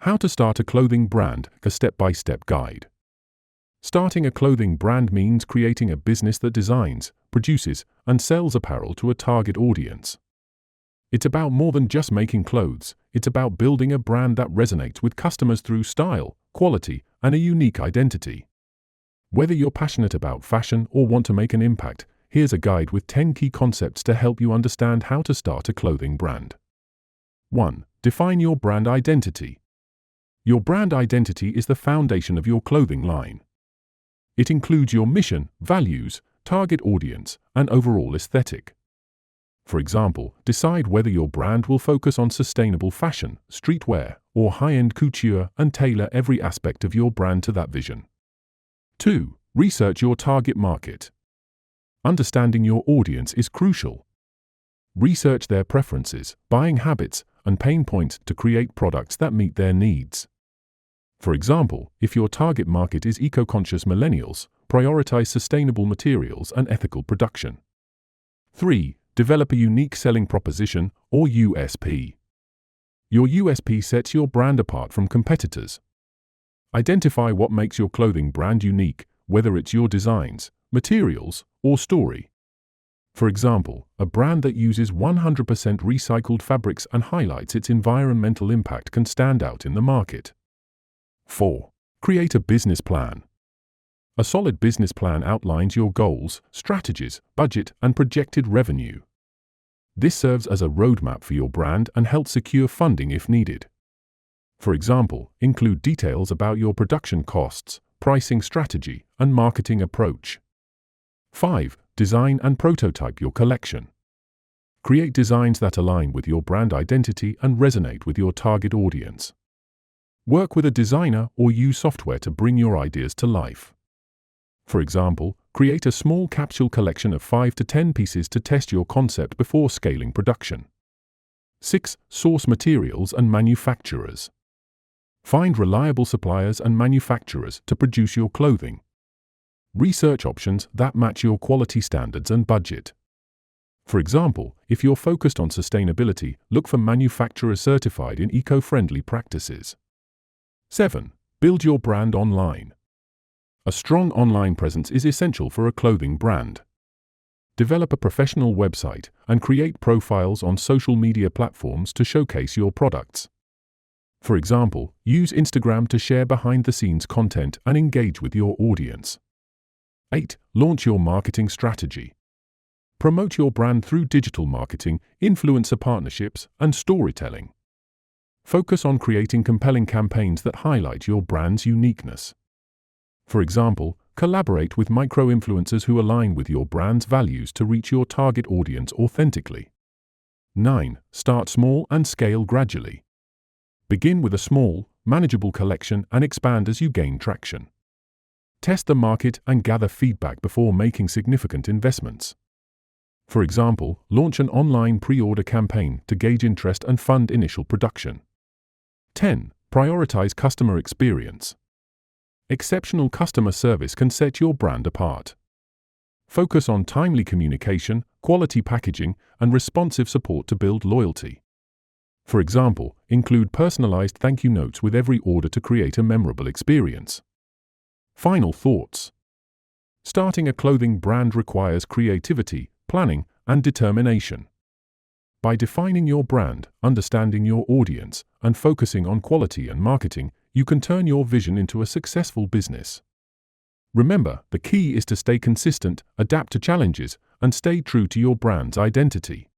How to start a clothing brand, a step-by-step guide. Starting a clothing brand means creating a business that designs, produces, and sells apparel to a target audience. It's about more than just making clothes. It's about building a brand that resonates with customers through style, quality, and a unique identity. Whether you're passionate about fashion or want to make an impact, here's a guide with 10 key concepts to help you understand how to start a clothing brand. 1. Define your brand identity. Your brand identity is the foundation of your clothing line. It includes your mission, values, target audience, and overall aesthetic. For example, decide whether your brand will focus on sustainable fashion, streetwear, or high-end couture and tailor every aspect of your brand to that vision. 2. Research your target market. Understanding your audience is crucial. Research their preferences, buying habits, and pain points to create products that meet their needs. For example, if your target market is eco-conscious millennials, prioritize sustainable materials and ethical production. 3. Develop a unique selling proposition, or USP. Your USP sets your brand apart from competitors. Identify what makes your clothing brand unique, whether it's your designs, materials, or story. For example, a brand that uses 100% recycled fabrics and highlights its environmental impact can stand out in the market. 4. Create a business plan. A solid business plan outlines your goals, strategies, budget, and projected revenue. This serves as a roadmap for your brand and helps secure funding if needed. For example, include details about your production costs, pricing strategy, and marketing approach. 5. Design and prototype your collection. Create designs that align with your brand identity and resonate with your target audience. Work with a designer or use software to bring your ideas to life. For example, create a small capsule collection of 5 to 10 pieces to test your concept before scaling production. 6. Source materials and manufacturers. Find reliable suppliers and manufacturers to produce your clothing. Research options that match your quality standards and budget. For example, if you're focused on sustainability, look for manufacturers certified in eco-friendly practices. 7. Build your brand online. A strong online presence is essential for a clothing brand. Develop a professional website and create profiles on social media platforms to showcase your products. For example, use Instagram to share behind-the-scenes content and engage with your audience. 8. Launch your marketing strategy. Promote your brand through digital marketing, influencer partnerships, and storytelling. Focus on creating compelling campaigns that highlight your brand's uniqueness. For example, collaborate with micro-influencers who align with your brand's values to reach your target audience authentically. 9. Start small and scale gradually. Begin with a small, manageable collection and expand as you gain traction. Test the market and gather feedback before making significant investments. For example, launch an online pre-order campaign to gauge interest and fund initial production. 10. Prioritize customer experience. Exceptional customer service can set your brand apart. Focus on timely communication, quality packaging, and responsive support to build loyalty. For example, include personalized thank you notes with every order to create a memorable experience. Final thoughts. Starting a clothing brand requires creativity, planning, and determination. By defining your brand, understanding your audience, and focusing on quality and marketing, you can turn your vision into a successful business. Remember, the key is to stay consistent, adapt to challenges, and stay true to your brand's identity.